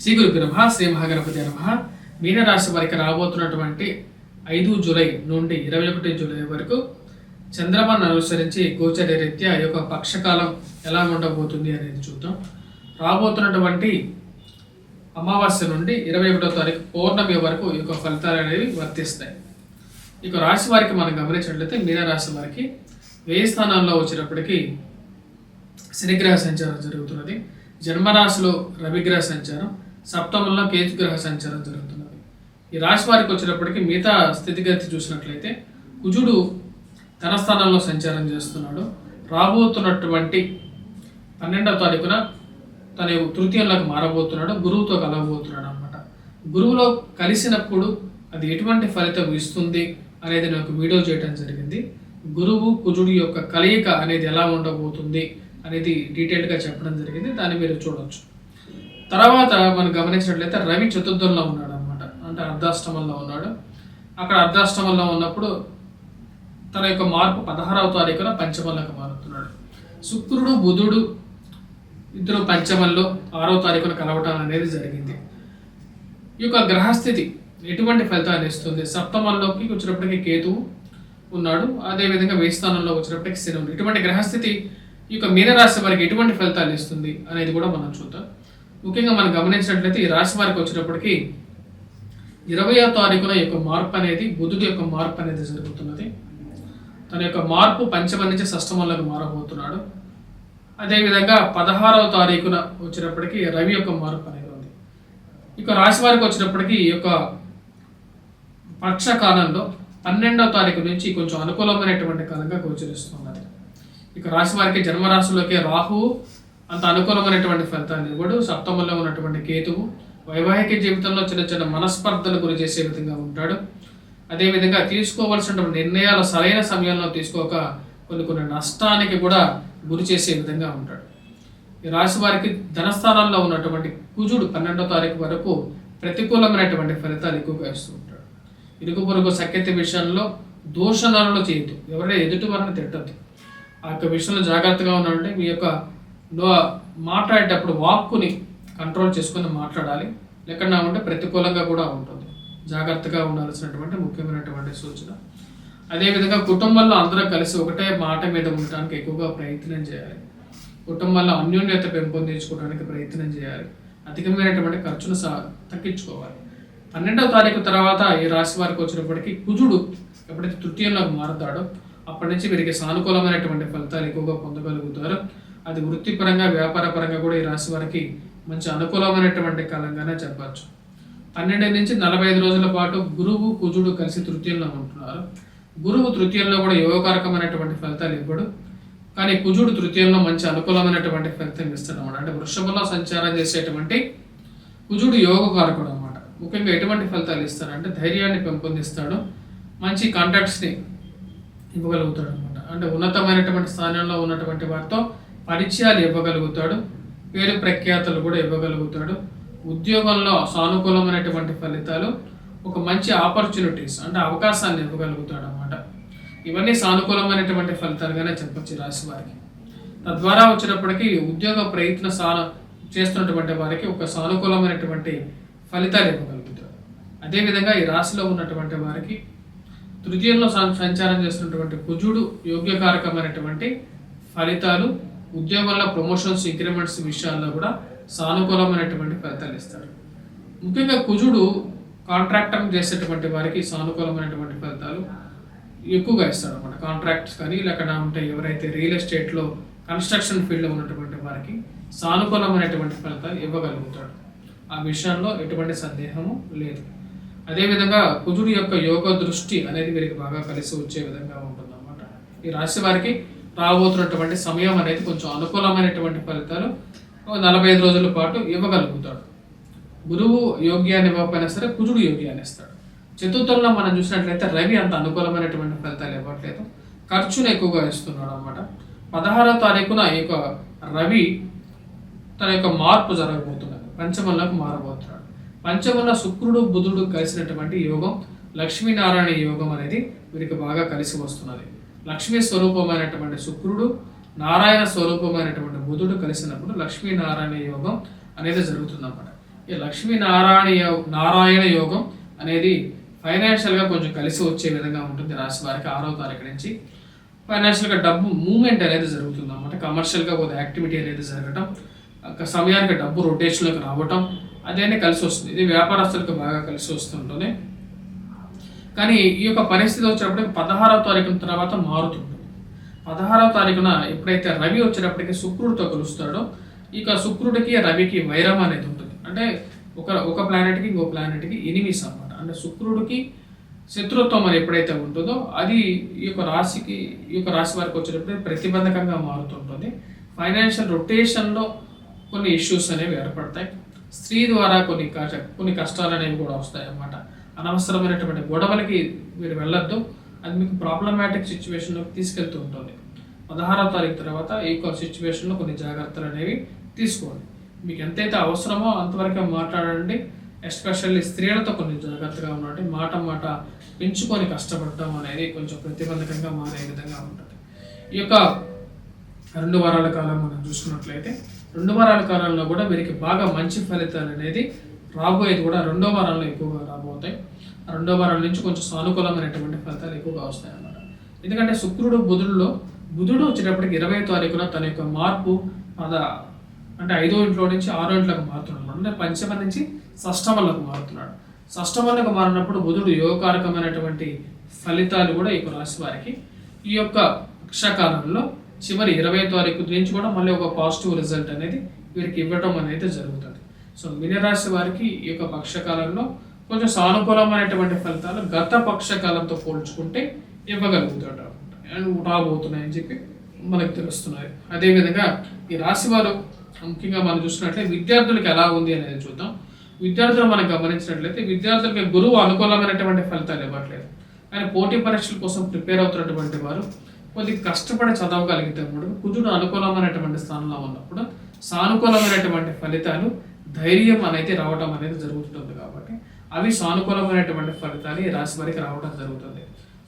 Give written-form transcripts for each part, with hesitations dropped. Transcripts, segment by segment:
శ్రీ గురుభ్యో నమః. శ్రీ మహాగణపతి నమః. మీనరాశి వారికి రాబోతున్నటువంటి 5 జూలై నుండి 21 జూలై వరకు చంద్రమాను అనుసరించి గోచర రీత్యా ఈ యొక్క పక్షకాలం ఎలా ఉండబోతుంది అనేది చూద్దాం. రాబోతున్నటువంటి అమావాస్య నుండి 21వ తారీఖు పౌర్ణమి వరకు ఈ యొక్క ఫలితాలు అనేవి వర్తిస్తాయి. ఇక రాశి వారికి మనం గమనించినట్లయితే మీనరాశి వారికి 1000 స్థానాల్లో వచ్చేటప్పటికి శనిగ్రహ సంచారం జరుగుతున్నది. జన్మరాశిలో రవిగ్రహ సంచారం, సప్తమంలో కేతుగ్రహ సంచారం జరుగుతున్నది. ఈ రాశి వారికి వచ్చేటప్పటికి మిగతా స్థితిగతి చూసినట్లయితే కుజుడు ధన స్థానంలో సంచారం చేస్తున్నాడు. రాబోతున్నటువంటి 12వ తారీఖున తన తృతీయంలోకి మారబోతున్నాడు, గురువుతో కలవబోతున్నాడు అనమాట. గురువులో కలిసినప్పుడు అది ఎటువంటి ఫలితం ఇస్తుంది అనేది నాకు వీడియో చేయడం జరిగింది. గురువు కుజుడు యొక్క కలయిక అనేది ఎలా ఉండబోతుంది అనేది డీటెయిల్గా చెప్పడం జరిగింది, దాన్ని మీరు చూడవచ్చు. తర్వాత మనం గమనించినట్లయితే రవి చతుర్థంలో ఉన్నాడు అనమాట, అంటే అర్ధాష్టమంలో ఉన్నాడు. అక్కడ అర్ధాష్టమంలో ఉన్నప్పుడు తన యొక్క మార్పు 16వ తారీఖున పంచమంలోకి మారుతున్నాడు. శుక్రుడు బుధుడు ఇద్దరు పంచమంలో 6వ తారీఖున కలవటం అనేది జరిగింది. ఈ యొక్క గ్రహస్థితి ఎటువంటి ఫలితాన్ని ఇస్తుంది? సప్తమంలోకి వచ్చినప్పటికీ కేతువు ఉన్నాడు, అదేవిధంగా 1000 స్థానంలో వచ్చినప్పటికీ శని ఉంది. ఇటువంటి గ్రహస్థితి ఈ యొక్క మీనరాశి వారికి ఎటువంటి ఫలితాలు ఇస్తుంది అనేది కూడా మనం చూద్దాం. ముఖ్యంగా మనం గమనించినట్లయితే ఈ రాశి వారికి వచ్చినప్పటికీ 20వ తారీఖున యొక్క మార్పు అనేది బుధుడి యొక్క మార్పు అనేది జరుగుతున్నది. తన యొక్క మార్పు పంచమం నుంచి షష్టమంలోకి మారబోతున్నాడు. అదేవిధంగా 16వ తారీఖున వచ్చినప్పటికీ రవి యొక్క మార్పు అనేది ఉంది. ఇక రాశి వారికి వచ్చినప్పటికీ ఈ యొక్క పక్షకాలంలో 12వ తారీఖు నుంచి కొంచెం అనుకూలమైనటువంటి కాలంగా గోచరిస్తున్నది. ఇక రాశి వారికి జన్మరాశిలోకి రాహువు అంత అనుకూలమైనటువంటి ఫలితాన్ని ఇవ్వడు. సప్తమంలో ఉన్నటువంటి కేతువు వైవాహిక జీవితంలో చిన్న చిన్న మనస్పర్ధలు గురి చేసే విధంగా ఉంటాడు. అదేవిధంగా తీసుకోవాల్సినటువంటి నిర్ణయాలు సరైన సమయంలో తీసుకోక కొన్ని నష్టానికి కూడా గురి చేసే విధంగా ఉంటాడు. ఈ రాశి వారికి ధనస్థానాల్లో ఉన్నటువంటి కుజుడు 12వ తారీఖు వరకు ప్రతికూలమైనటువంటి ఫలితాలు ఎక్కువగా ఇస్తూ ఉంటాడు. ఇరుగు పొరుగు సఖ్యత విషయంలో దూషణలు చేయొద్దు, ఎవరైనా ఎదుటి వారిని తిట్టద్దు. ఆ యొక్క విషయంలో జాగ్రత్తగా ఉండాలంటే మీ యొక్క మాట్లాడేటప్పుడు వాక్కుని కంట్రోల్ చేసుకుని మాట్లాడాలి, లేకుండా ఉంటే ప్రతికూలంగా కూడా ఉంటుంది. జాగ్రత్తగా ఉండాల్సినటువంటి ముఖ్యమైనటువంటి సూచన. అదేవిధంగా కుటుంబంలో అందరూ కలిసి ఒకటే మాట మీద ఉండటానికి ఎక్కువగా ప్రయత్నం చేయాలి. కుటుంబంలో అన్యోన్యత పెంపొందించుకోవడానికి ప్రయత్నం చేయాలి. అధికమైనటువంటి ఖర్చును తగ్గించుకోవాలి. 12వ తారీఖు తర్వాత ఈ రాశి వారికి వచ్చినప్పటికీ కుజుడు ఎప్పుడైతే తృతీయంలోకి మారుతాడో అప్పటి నుంచి వీరికి సానుకూలమైనటువంటి ఫలితాలు ఎక్కువగా పొందగలుగుతారు. అది వృత్తిపరంగా వ్యాపారపరంగా కూడా ఈ రాశి వారికి మంచి అనుకూలమైనటువంటి కాలంగానే చెప్పచ్చు. 12 నుంచి 45 రోజుల పాటు గురువు కుజుడు కలిసి తృతీయంలో ఉంటున్నారు. గురువు తృతీయంలో కూడా యోగకారకమైనటువంటి ఫలితాలు ఇవ్వడు, కానీ కుజుడు తృతీయంలో మంచి అనుకూలమైనటువంటి ఫలితం ఇస్తాడు అనమాట. అంటే వృషభంలో సంచారం చేసేటువంటి కుజుడు యోగకారకుడు అనమాట. ముఖ్యంగా ఎటువంటి ఫలితాలు ఇస్తాడంటే ధైర్యాన్ని పెంపొందిస్తాడు, మంచి కాంటాక్ట్స్ని ఇవ్వగలుగుతాడు అనమాట. అంటే ఉన్నతమైనటువంటి స్థానంలో ఉన్నటువంటి వారితో పరిచయాలు ఇవ్వగలుగుతాడు, పేరు ప్రఖ్యాతలు కూడా ఇవ్వగలుగుతాడు. ఉద్యోగంలో సానుకూలమైనటువంటి ఫలితాలు, ఒక మంచి ఆపర్చునిటీస్ అంటే అవకాశాన్ని ఇవ్వగలుగుతాడు అనమాట. ఇవన్నీ సానుకూలమైనటువంటి ఫలితాలుగానే చెప్పచ్చు రాశి వారికి. తద్వారా వచ్చినప్పటికీ ఉద్యోగ ప్రయత్న చేస్తున్నటువంటి వారికి ఒక సానుకూలమైనటువంటి ఫలితాలు ఇవ్వగలుగుతాడు. అదేవిధంగా ఈ రాశిలో ఉన్నటువంటి వారికి తృతీయంలో సంచారం చేస్తున్నటువంటి కుజుడు యోగ్యకారకమైనటువంటి ఫలితాలు, ఉద్యోగంలో ప్రమోషన్స్ ఇంక్రిమెంట్స్ విషయాల్లో కూడా సానుకూలమైనటువంటి ఫలితాలు ఇస్తాడు. ముఖ్యంగా కుజుడు కాంట్రాక్టర్ చేసేటువంటి వారికి సానుకూలమైనటువంటి ఫలితాలు ఎక్కువగా ఇస్తాడు అనమాట. కాంట్రాక్ట్స్ కానీ లేకుండా ఉంటే ఎవరైతే రియల్ ఎస్టేట్లో కన్స్ట్రక్షన్ ఫీల్డ్లో ఉన్నటువంటి వారికి సానుకూలమైనటువంటి ఫలితాలు ఇవ్వగలుగుతాడు. ఆ విషయంలో ఎటువంటి సందేహము లేదు. అదేవిధంగా కుజుడు యొక్క యోగ దృష్టి అనేది వీరికి బాగా కలిసి వచ్చే విధంగా ఉంటుంది అన్నమాట. ఈ రాశి వారికి రాబోతున్నటువంటి సమయం అనేది కొంచెం అనుకూలమైనటువంటి ఫలితాలు 45 రోజుల పాటు ఇవ్వగలుగుతాడు. గురువు యోగ్యాన్ని ఇవ్వకపోయినా సరే కుజుడు యోగ్యాన్ని ఇస్తాడు. చతుర్థంలో మనం చూసినట్లయితే రవి అంత అనుకూలమైనటువంటి ఫలితాలు ఇవ్వట్లేదు, ఖర్చును ఎక్కువగా ఇస్తున్నాడు అనమాట. 16వ తారీఖున ఈ యొక్క రవి తన యొక్క మార్పు జరగబోతున్నది, పంచమంలోకి మారబోతున్నాడు. పంచమంలో శుక్రుడు బుధుడు కలిసినటువంటి యోగం లక్ష్మీనారాయణ యోగం అనేది వీరికి బాగా కలిసి వస్తున్నది. లక్ష్మీ స్వరూపమైనటువంటి శుక్రుడు, నారాయణ స్వరూపమైనటువంటి బుధుడు కలిసినప్పుడు లక్ష్మీనారాయణ యోగం అనేది జరుగుతుందన్నమాట. ఈ నారాయణ యోగం అనేది ఫైనాన్షియల్గా కొంచెం కలిసి వచ్చే విధంగా ఉంటుంది రాశి వారికి 6వ తారీఖు నుంచి. ఫైనాన్షియల్గా డబ్బు మూవ్మెంట్ అనేది జరుగుతుంది అన్నమాట. కమర్షియల్గా కొద్ది యాక్టివిటీ అనేది జరగటం, సమయానికి డబ్బు రొటేషన్లోకి రావటం అదేనే కలిసి వస్తుంది. ఇది వ్యాపారస్తులకు బాగా కలిసి వస్తుంటుంది. కానీ ఈ యొక్క పరిస్థితి వచ్చేటప్పటికి 16వ తారీఖున తర్వాత మారుతుంది. 16వ తారీఖున ఎప్పుడైతే రవి వచ్చేటప్పటికి శుక్రుడితో కలుస్తాడో, ఇక శుక్రుడికి రవికి వైరం అనేది ఉంటుంది. అంటే ఒక ప్లానెట్కి ఇంకో ప్లానెట్కి ఎనిమిస్ అన్నమాట. అంటే శుక్రుడికి శత్రుత్వం అని ఎప్పుడైతే ఉంటుందో అది ఈ యొక్క రాశి వారికి వచ్చేటప్పుడు ప్రతిబంధకంగా మారుతుంటుంది. ఫైనాన్షియల్ రొటేషన్లో కొన్ని ఇష్యూస్ అనేవి ఏర్పడతాయి. స్త్రీ ద్వారా కొన్ని కష్టాలు అనేవి కూడా వస్తాయి అన్నమాట. అనవసరమైనటువంటి గొడవలకి మీరు వెళ్ళొద్దు, అది మీకు ప్రాబ్లమాటిక్ సిచ్యువేషన్లోకి తీసుకెళ్తూ ఉంటుంది. 16వ తారీఖు తర్వాత ఈ యొక్క సిచ్యువేషన్లో కొన్ని జాగ్రత్తలు అనేవి తీసుకోండి. మీకు ఎంతైతే అవసరమో అంతవరకే మాట్లాడండి. ఎస్పెషల్లీ స్త్రీలతో కొన్ని జాగ్రత్తగా ఉండండి. మాట పెంచుకొని కష్టపడటం అనేది కొంచెం ప్రతిబంధకంగా మారే విధంగా ఉంటుంది. ఈ యొక్క 2 వారాల కాలం మనం చూసుకున్నట్లయితే 2 వారాల కాలంలో కూడా వీరికి బాగా మంచి ఫలితాలు అనేది రాబోయేది కూడా 2వ వారంలో ఎక్కువగా రాబోతాయి. 2వ వారం నుంచి కొంచెం సానుకూలమైనటువంటి ఫలితాలు ఎక్కువగా వస్తాయి అన్నమాట. ఎందుకంటే బుధుడు వచ్చేటప్పటికి 20వ తారీఖున తన యొక్క మార్పు అంటే 5వ ఇంట్లో నుంచి 6వ ఇంట్లోకి మారుతున్నాడు. అంటే పంచమ నుంచి షష్టమంలోకి మారుతున్నాడు. షష్టమంలోకి మారినప్పుడు బుధుడు యోగకారకమైనటువంటి ఫలితాలు కూడా ఈ యొక్క రాశి వారికి ఈ యొక్క పక్షకాలంలో చివరి 20వ తారీఖు నుంచి కూడా మళ్ళీ ఒక పాజిటివ్ రిజల్ట్ అనేది వీరికి ఇవ్వటం అనేది జరుగుతుంది. సో మీనరాశి వారికి ఈ యొక్క పక్షకాలంలో కొంచెం సానుకూలమైనటువంటి ఫలితాలు గత పక్షకాలంతో పోల్చుకుంటే ఇవ్వగలుగుతాడు అండ్ రాబోతున్నాయని చెప్పి మనకు తెలుస్తున్నాయి. అదేవిధంగా ఈ రాశి వారు ముఖ్యంగా మనం చూసినట్లయితే విద్యార్థులకు ఎలా ఉంది అనేది చూద్దాం. విద్యార్థులు మనం గమనించినట్లయితే విద్యార్థులకి గురువు అనుకూలమైనటువంటి ఫలితాలు ఇవ్వట్లేదు. కానీ పోటీ పరీక్షల కోసం ప్రిపేర్ అవుతున్నటువంటి వారు కొద్దిగా కష్టపడి చదవగలిగితే కుజుడు అనుకూలమైనటువంటి స్థానంలో ఉన్నప్పుడు సానుకూలమైనటువంటి ఫలితాలు ధైర్యం అనేది రావడం అనేది జరుగుతుంది. కాబట్టి అవి సానుకూలమైనటువంటి ఫలితాలు ఈ రాశి వారికి రావడం జరుగుతుంది.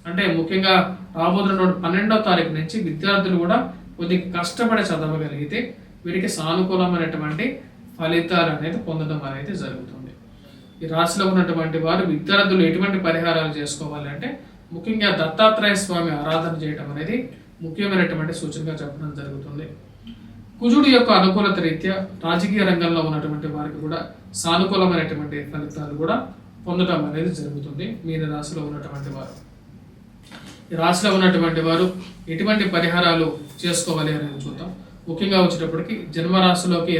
అంటే ముఖ్యంగా రాబోతున్నటువంటి 12వ తారీఖు నుంచి విద్యార్థులు కూడా కొద్దిగా కష్టపడి చదవగలిగితే వీరికి సానుకూలమైనటువంటి ఫలితాలు అనేది పొందడం అనేది జరుగుతుంది. ఈ రాశిలో ఉన్నటువంటి వారు విద్యార్థులు ఎటువంటి పరిహారాలు చేసుకోవాలి అంటే ముఖ్యంగా దత్తాత్రేయ స్వామి ఆరాధన చేయడం అనేది ముఖ్యమైనటువంటి సూచనగా చెప్పడం జరుగుతుంది. కుజుడు యొక్క అనుకూలత రీత్యా రాజకీయ రంగంలో ఉన్నటువంటి వారికి కూడా సానుకూలమైనటువంటి ఫలితాలు కూడా పొందడం అనేది జరుగుతుంది. మీన రాశిలో ఉన్నటువంటి వారు ఈ రాశిలో ఉన్నటువంటి వారు ఎటువంటి పరిహారాలు చేసుకోవాలి అనేది చూద్దాం. ముఖ్యంగా వచ్చేటప్పటికి జన్మరాశిలోకి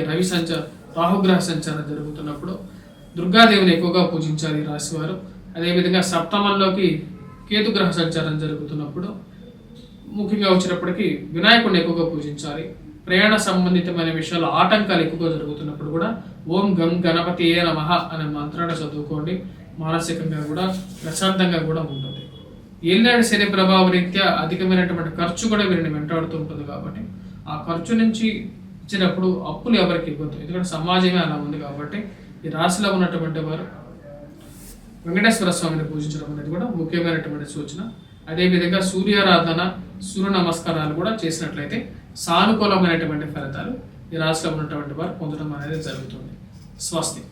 రాహుగ్రహ సంచారం జరుగుతున్నప్పుడు దుర్గాదేవిని ఎక్కువగా పూజించాలి ఈ రాశి వారు. అదేవిధంగా సప్తమంలోకి కేతుగ్రహ సంచారం జరుగుతున్నప్పుడు ముఖ్యంగా వచ్చేటప్పటికి వినాయకుడిని ఎక్కువగా పూజించాలి. ప్రయాణ సంబంధితమైన విషయాలు ఆటంకాలు ఎక్కువగా జరుగుతున్నప్పుడు కూడా ఓం గం గణపతియే నమః అనే మంత్రాన్ని చదువుకోండి. మానసికంగా కూడా ప్రశాంతంగా కూడా ఉంటుంది. ఏలినాటి శని ప్రభావ రీత్యా అధికమైనటువంటి ఖర్చు కూడా వీరిని వెంటాడుతూ ఉంటుంది. కాబట్టి ఆ ఖర్చు నుంచి ఇచ్చినప్పుడు అప్పులు ఎవరికి ఇవ్వద్దు, ఎందుకంటే సమాజమే అలా ఉంది. కాబట్టి ఈ రాశిలో ఉన్నటువంటి వారు వెంకటేశ్వర స్వామిని పూజించడం అనేది కూడా ముఖ్యమైనటువంటి సూచన. అదేవిధంగా సూర్యారాధన, సూర్య నమస్కారాలు కూడా చేసినట్లయితే సానుకూలమైనటువంటి ఫలితాలు ఈ రాశిలో ఉన్నటువంటి వారు పొందడం అనేది జరుగుతుంది. స్వస్తి.